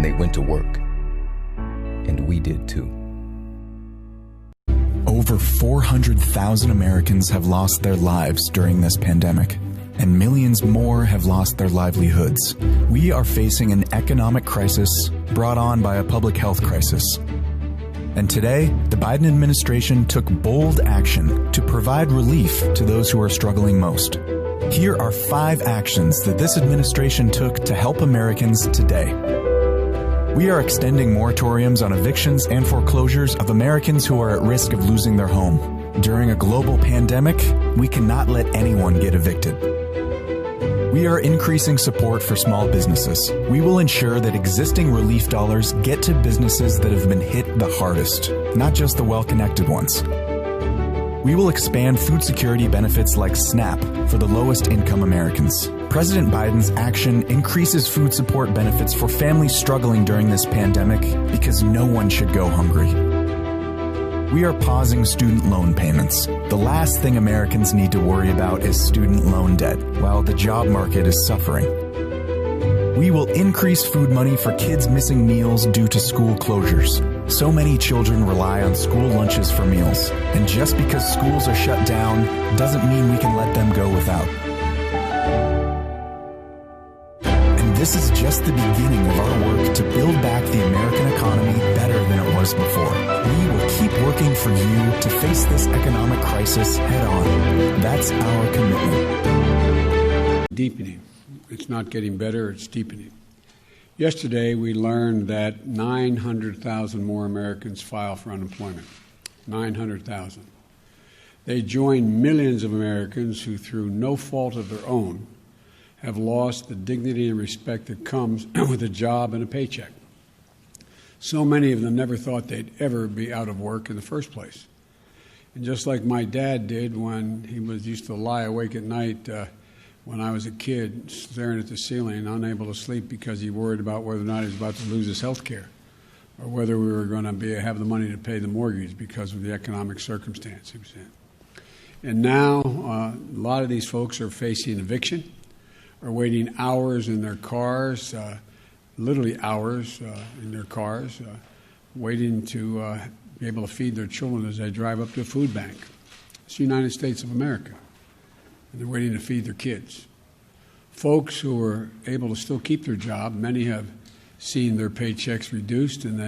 and they went to work. And we did too. Over 400,000 Americans have lost their lives during this pandemic, and millions more have lost their livelihoods. We are facing an economic crisis brought on by a public health crisis. And today, the Biden administration took bold action to provide relief to those who are struggling most. Here are 5 actions that this administration took to help Americans today. We are extending moratoriums on evictions and foreclosures of Americans who are at risk of losing their home. During a global pandemic, we cannot let anyone get evicted. We are increasing support for small businesses. We will ensure that existing relief dollars get to businesses that have been hit the hardest, not just the well-connected ones. We will expand food security benefits like SNAP for the lowest income Americans. President Biden's action increases food support benefits for families struggling during this pandemic because no one should go hungry. We are pausing student loan payments. The last thing Americans need to worry about is student loan debt, while the job market is suffering. We will increase food money for kids missing meals due to school closures. So many children rely on school lunches for meals, and just because schools are shut down doesn't mean we can let them go without. And this is just the beginning of our work to build back the American economy better than it was before. We will keep working for you to face this economic crisis head on. That's our commitment. Deepening. It's not getting better, it's deepening. Yesterday, we learned that 900,000 more Americans file for unemployment. 900,000. They join millions of Americans who, through no fault of their own, have lost the dignity and respect that comes with a job and a paycheck. So many of them never thought they'd ever be out of work in the first place. And just like my dad did when he used to lie awake at night when I was a kid, staring at the ceiling, unable to sleep because he worried about whether or not he was about to lose his health care or whether we were going to have the money to pay the mortgage because of the economic circumstance he was in. And now a lot of these folks are facing eviction, are waiting hours in their cars, literally hours in their cars, waiting to be able to feed their children as they drive up to a food bank. It's the United States of America. And they're waiting to feed their kids. Folks who are able to still keep their job, many have seen their paychecks reduced and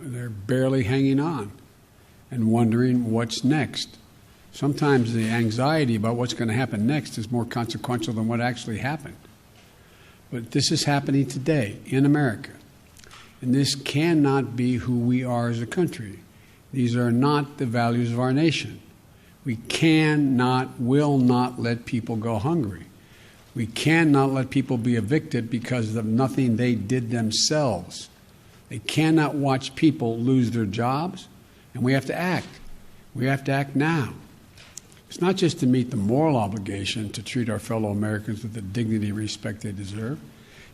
they're barely hanging on and wondering what's next. Sometimes the anxiety about what's going to happen next is more consequential than what actually happened. But this is happening today in America. And this cannot be who we are as a country. These are not the values of our nation. We cannot, will not let people go hungry. We cannot let people be evicted because of nothing they did themselves. They cannot watch people lose their jobs, and we have to act. We have to act now. It's not just to meet the moral obligation to treat our fellow Americans with the dignity and respect they deserve.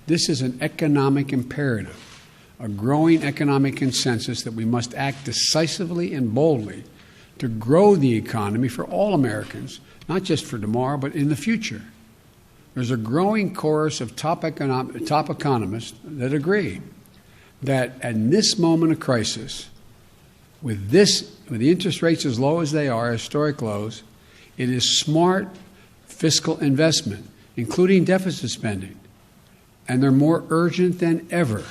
This is an economic imperative, a growing economic consensus that we must act decisively and boldly to grow the economy for all Americans, not just for tomorrow, but in the future. There's a growing chorus of top economists that agree that at this moment of crisis, with the interest rates as low as they are, historic lows, it is smart fiscal investment, including deficit spending, and they're more urgent than ever.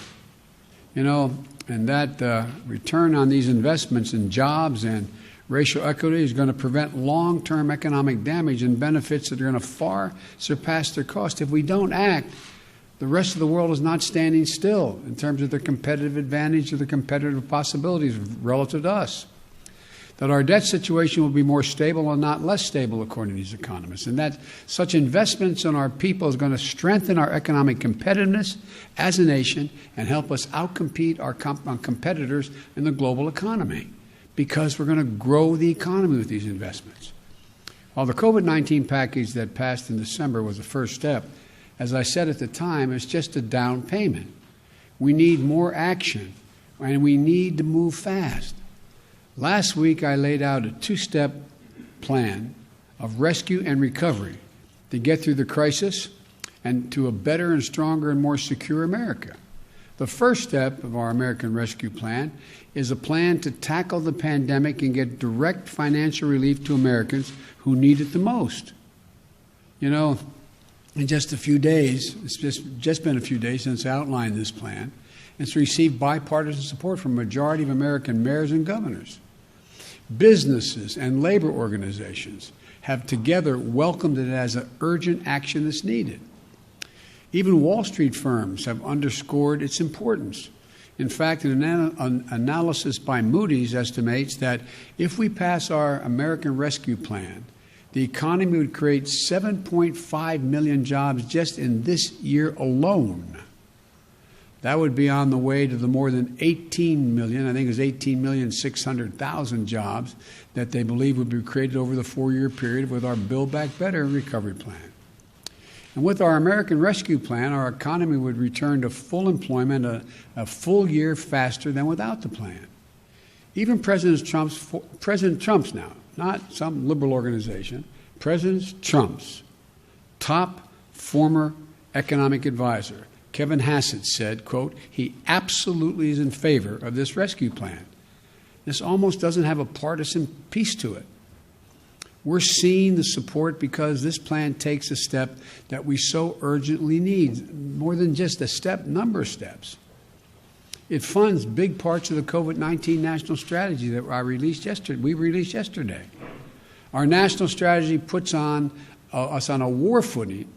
And that return on these investments in jobs and racial equity is going to prevent long-term economic damage and benefits that are going to far surpass their cost. If we don't act, the rest of the world is not standing still in terms of their competitive advantage or the competitive possibilities relative to us. That our debt situation will be more stable and not less stable, according to these economists. And that such investments in our people is going to strengthen our economic competitiveness as a nation and help us outcompete our competitors in the global economy, because we're going to grow the economy with these investments. While the COVID-19 package that passed in December was the first step, as I said at the time, it's just a down payment. We need more action, and we need to move fast. Last week, I laid out a 2-step plan of rescue and recovery to get through the crisis and to a better and stronger and more secure America. The first step of our American Rescue Plan is a plan to tackle the pandemic and get direct financial relief to Americans who need it the most. You know, in just a few days, it's just been a few days since I outlined this plan, and it's received bipartisan support from a majority of American mayors and governors. Businesses and labor organizations have together welcomed it as an urgent action that's needed. Even Wall Street firms have underscored its importance. In fact, an analysis by Moody's estimates that if we pass our American Rescue Plan, the economy would create 7.5 million jobs just in this year alone. That would be on the way to the more than 18 million, I think it was 18,600,000 jobs that they believe would be created over the 4-year period with our Build Back Better recovery plan. And with our American Rescue Plan, our economy would return to full employment a full year faster than without the plan. Even President Trump's now, not some liberal organization, President Trump's top former economic advisor, Kevin Hassett, said, quote, he absolutely is in favor of this rescue plan. This almost doesn't have a partisan piece to it. We're seeing the support because this plan takes a step that we so urgently need, more than just a step, number of steps. It funds big parts of the COVID-19 national strategy that we released yesterday. Our national strategy puts us on a war footing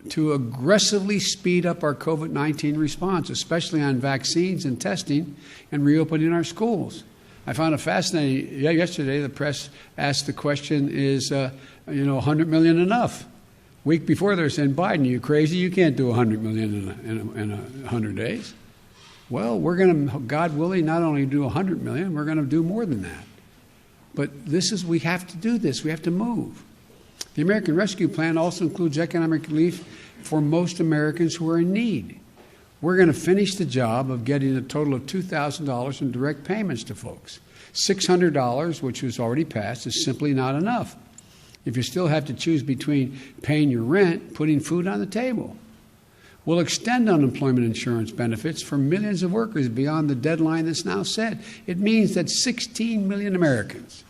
to aggressively speed up our COVID-19 response, especially on vaccines and testing and reopening our schools. I found it fascinating. Yesterday, the press asked the question, is, 100 million enough? Week before, they were saying, Biden, are you crazy? You can't do 100 million in 100 days. Well, we're going to, God willing, not only do 100 million, we're going to do more than that. But we have to do this. We have to move. The American Rescue Plan also includes economic relief for most Americans who are in need. We're going to finish the job of getting a total of $2,000 in direct payments to folks. $600, which was already passed, is simply not enough if you still have to choose between paying your rent, putting food on the table. We'll extend unemployment insurance benefits for millions of workers beyond the deadline that's now set. It means that 16 million Americans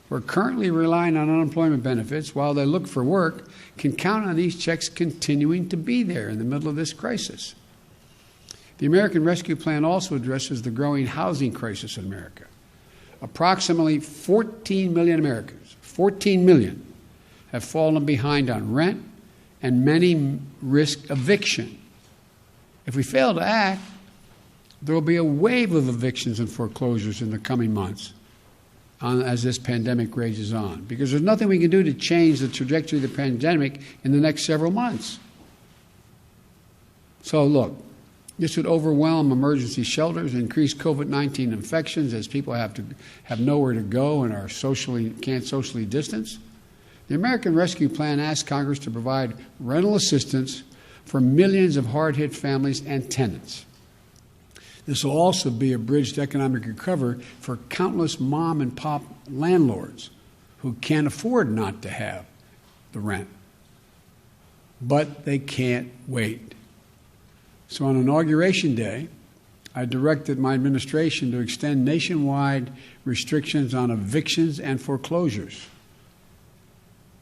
who are currently relying on unemployment benefits while they look for work can count on these checks continuing to be there in the middle of this crisis. The American Rescue Plan also addresses the growing housing crisis in America. Approximately 14 million Americans, 14 million, have fallen behind on rent, and many risk eviction. If we fail to act, there will be a wave of evictions and foreclosures in the coming months as this pandemic rages on, because there's nothing we can do to change the trajectory of the pandemic in the next several months. So look, this would overwhelm emergency shelters, increase COVID-19 infections as people have nowhere to go and can't socially distance. The American Rescue Plan asks Congress to provide rental assistance for millions of hard-hit families and tenants. This will also be a bridge to economic recovery for countless mom-and-pop landlords who can't afford not to have the rent. But they can't wait. So on Inauguration Day, I directed my administration to extend nationwide restrictions on evictions and foreclosures.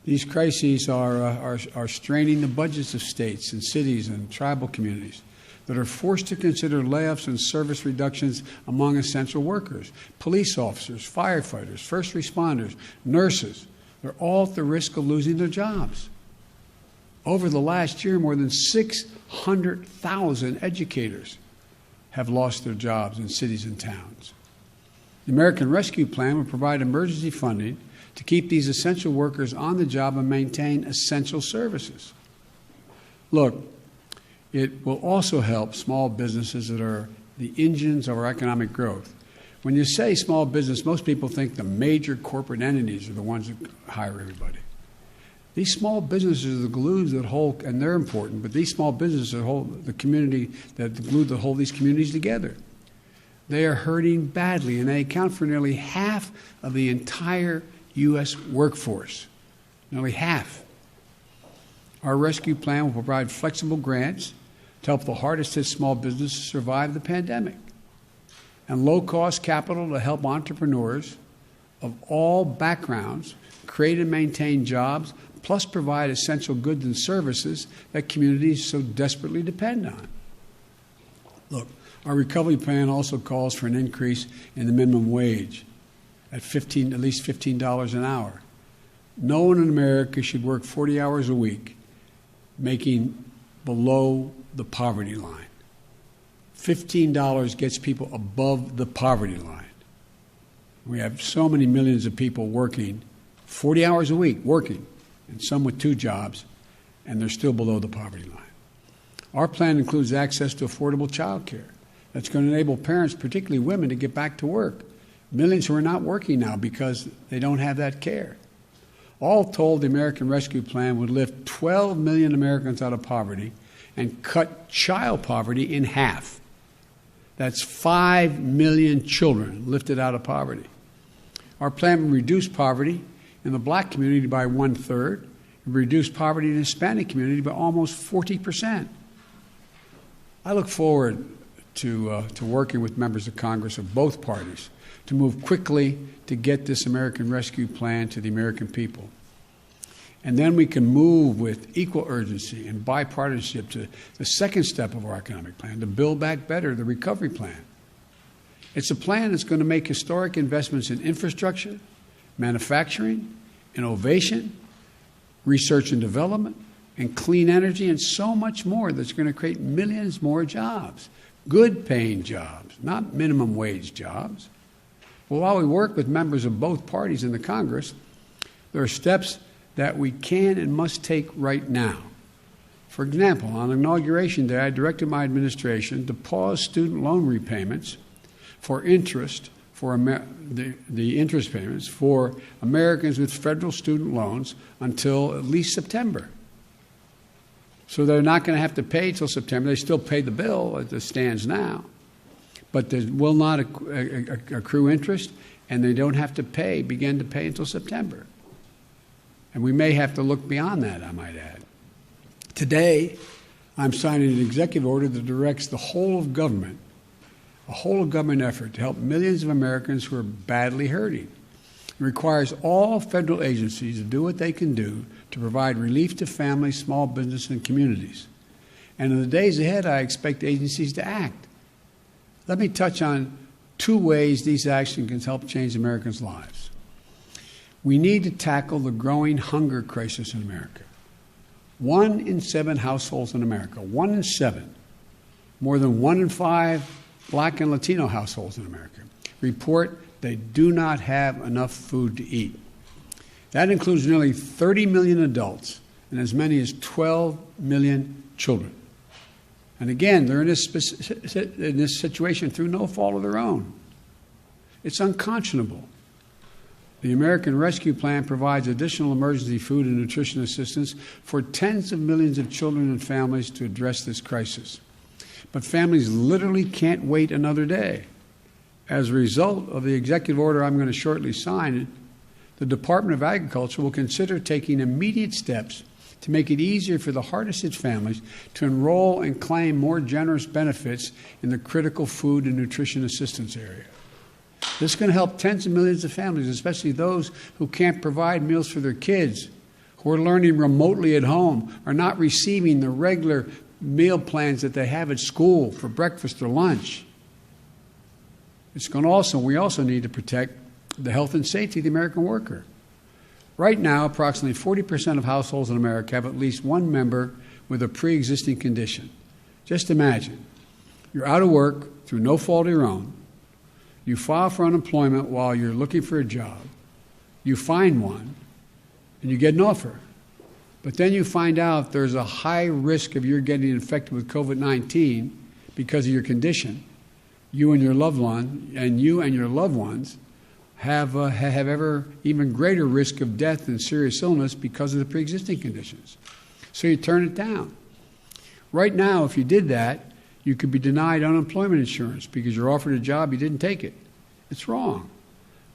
These crises are straining the budgets of states and cities and tribal communities that are forced to consider layoffs and service reductions among essential workers. Police officers, firefighters, first responders, nurses, they're all at the risk of losing their jobs. Over the last year, more than 600,000 educators have lost their jobs in cities and towns. The American Rescue Plan will provide emergency funding to keep these essential workers on the job and maintain essential services. Look, it will also help small businesses that are the engines of our economic growth. When you say small business, most people think the major corporate entities are the ones that hire everybody. These small businesses are the glues that hold, and they're important, but these small businesses that hold the community, the glue that hold these communities together. They are hurting badly, and they account for nearly half of the entire U.S. workforce, nearly half. Our rescue plan will provide flexible grants to help the hardest hit small businesses survive the pandemic, and low-cost capital to help entrepreneurs of all backgrounds create and maintain jobs, plus provide essential goods and services that communities so desperately depend on. Look, our recovery plan also calls for an increase in the minimum wage at least $15 an hour. No one in America should work 40 hours a week, making below the poverty line. $15 gets people above the poverty line. We have so many millions of people working 40 hours a week, working, and some with 2 jobs, and they're still below the poverty line. Our plan includes access to affordable child care. That's going to enable parents, particularly women, to get back to work. Millions who are not working now because they don't have that care. All told, the American Rescue Plan would lift 12 million Americans out of poverty and cut child poverty in half. That's 5 million children lifted out of poverty. Our plan would reduce poverty in the black community by 1/3 and reduce poverty in the Hispanic community by almost 40%. I look forward to working with members of Congress of both parties to move quickly to get this American Rescue Plan to the American people. And then we can move with equal urgency and bipartisanship to the second step of our economic plan, to Build Back Better, the recovery plan. It's a plan that's going to make historic investments in infrastructure, manufacturing, innovation, research and development, and clean energy, and so much more that's going to create millions more jobs, good-paying jobs, not minimum wage jobs. Well, while we work with members of both parties in the Congress, there are steps that we can and must take right now. For example, on Inauguration Day, I directed my administration to pause student loan repayments for interest, the interest payments for Americans with federal student loans until at least September. So they're not going to have to pay until September. They still pay the bill as it stands now, but they will not accrue interest, and they don't have to begin to pay until September. And we may have to look beyond that, I might add. Today, I'm signing an executive order that directs the whole of government, a whole of government effort to help millions of Americans who are badly hurting. It requires all federal agencies to do what they can do to provide relief to families, small business, and communities. And in the days ahead, I expect agencies to act. Let me touch on 2 ways these actions can help change Americans' lives. We need to tackle the growing hunger crisis in America. 1 in 7 households in America, 1 in 7, more than 1 in 5 Black and Latino households in America, report they do not have enough food to eat. That includes nearly 30 million adults and as many as 12 million children. And again, they're in this situation through no fault of their own. It's unconscionable. The American Rescue Plan provides additional emergency food and nutrition assistance for tens of millions of children and families to address this crisis. But families literally can't wait another day. As a result of the executive order I'm going to shortly sign, the Department of Agriculture will consider taking immediate steps to make it easier for the hardest hit families to enroll and claim more generous benefits in the critical food and nutrition assistance area. This is going to help tens of millions of families, especially those who can't provide meals for their kids, who are learning remotely at home, are not receiving the regular meal plans that they have at school for breakfast or lunch. We also need to protect the health and safety of the American worker. Right now, approximately 40% of households in America have at least one member with a pre-existing condition. Just imagine, you're out of work through no fault of your own. You file for unemployment while you're looking for a job. You find one, and you get an offer. But then you find out there's a high risk of your getting infected with COVID-19 because of your condition. You and your loved ones have ever even greater risk of death and serious illness because of the pre-existing conditions. So you turn it down. Right now, if you did that, you could be denied unemployment insurance because you're offered a job, you didn't take it. It's wrong.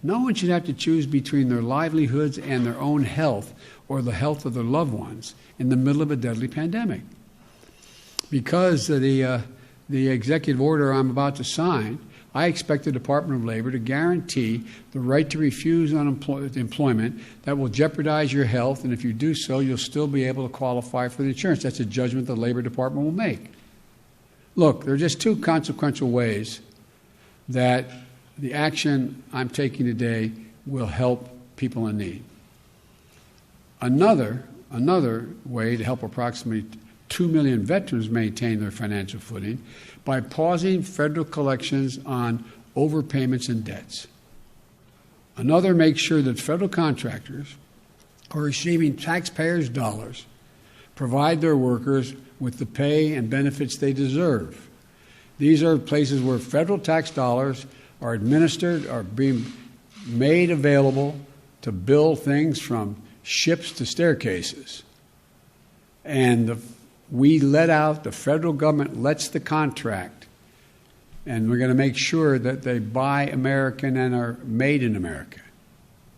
No one should have to choose between their livelihoods and their own health or the health of their loved ones in the middle of a deadly pandemic. because of the executive order I'm about to sign, I expect the Department of Labor to guarantee the right to refuse employment that will jeopardize your health, and if you do so, you'll still be able to qualify for the insurance. That's a judgment the Labor Department will make. Look, there are just two consequential ways that the action I'm taking today will help people in need. Another way to help approximately 2 million veterans maintain their financial footing by pausing federal collections on overpayments and debts. Another makes sure that federal contractors are receiving taxpayers' dollars, provide their workers with the pay and benefits they deserve. These are places where federal tax dollars are administered, are being made available to build things from ships to staircases. And we let out, the federal government lets the contract, and we're going to make sure that they buy American and are made in America.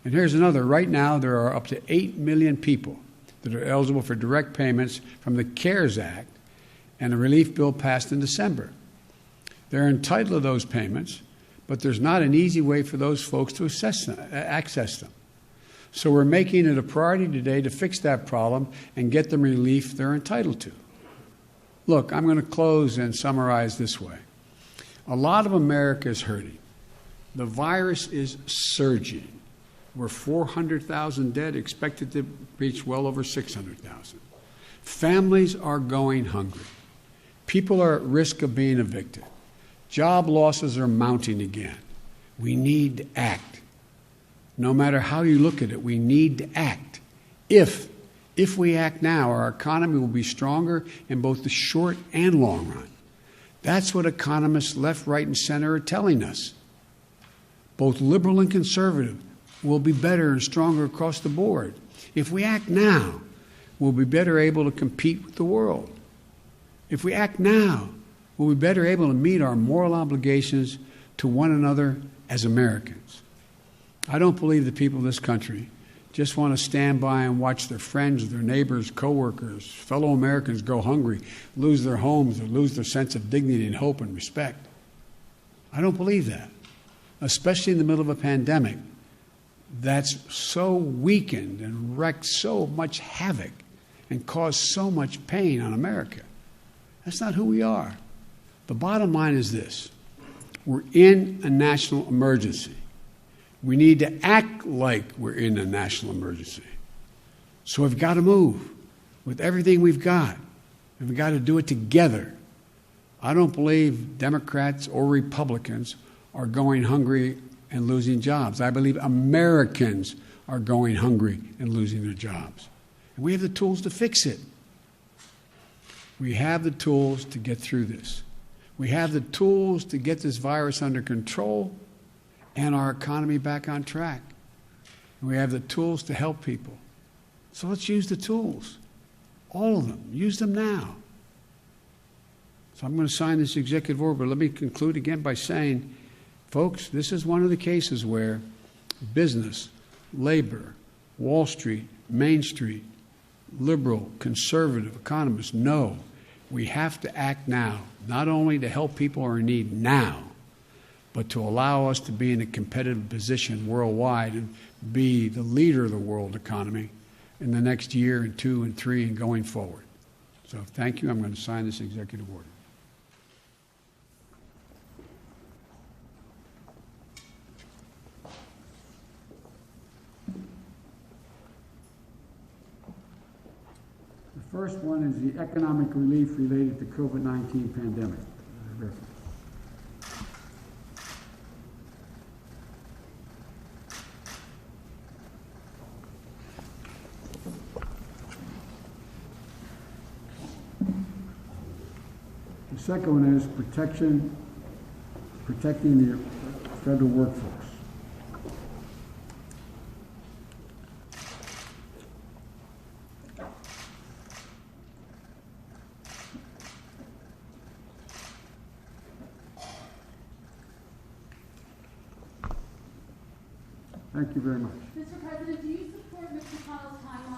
And here's another. Right now, there are up to 8 million people that are eligible for direct payments from the CARES Act and a relief bill passed in December. They're entitled to those payments, but there's not an easy way for those folks to access them. So we're making it a priority today to fix that problem and get them relief they're entitled to. Look, I'm going to close and summarize this way. A lot of America is hurting. The virus is surging. We're 400,000 dead, expected to reach well over 600,000. Families are going hungry. People are at risk of being evicted. Job losses are mounting again. We need to act. No matter how you look at it, we need to act. If we act now, our economy will be stronger in both the short and long run. That's what economists left, right, and center are telling us. Both liberal and conservative will be better and stronger across the board. If we act now, we'll be better able to compete with the world. If we act now, we'll be better able to meet our moral obligations to one another as Americans. I don't believe the people of this country just want to stand by and watch their friends, their neighbors, coworkers, fellow Americans go hungry, lose their homes, or lose their sense of dignity and hope and respect. I don't believe that, especially in the middle of a pandemic that's so weakened and wreaked so much havoc and caused so much pain on America. That's not who we are. The bottom line is this. We're in a national emergency. We need to act like we're in a national emergency. So we've got to move with everything we've got. And we've got to do it together. I don't believe Democrats or Republicans are going hungry and losing jobs. I believe Americans are going hungry and losing their jobs. And we have the tools to fix it. We have the tools to get through this. We have the tools to get this virus under control and our economy back on track. And we have the tools to help people. So let's use the tools. All of them. Use them now. So I'm going to sign this executive order, but let me conclude again by saying, folks, this is one of the cases where business, labor, Wall Street, Main Street, liberal, conservative economists know we have to act now, not only to help people who are in need now, but to allow us to be in a competitive position worldwide and be the leader of the world economy in the next year and 2 and 3 and going forward. So thank you. I'm going to sign this executive order. The first one is the economic relief related to COVID-19 pandemic. The second one is protecting the federal workforce. Thank you very much. Mr. President, do you support Mr. Connell's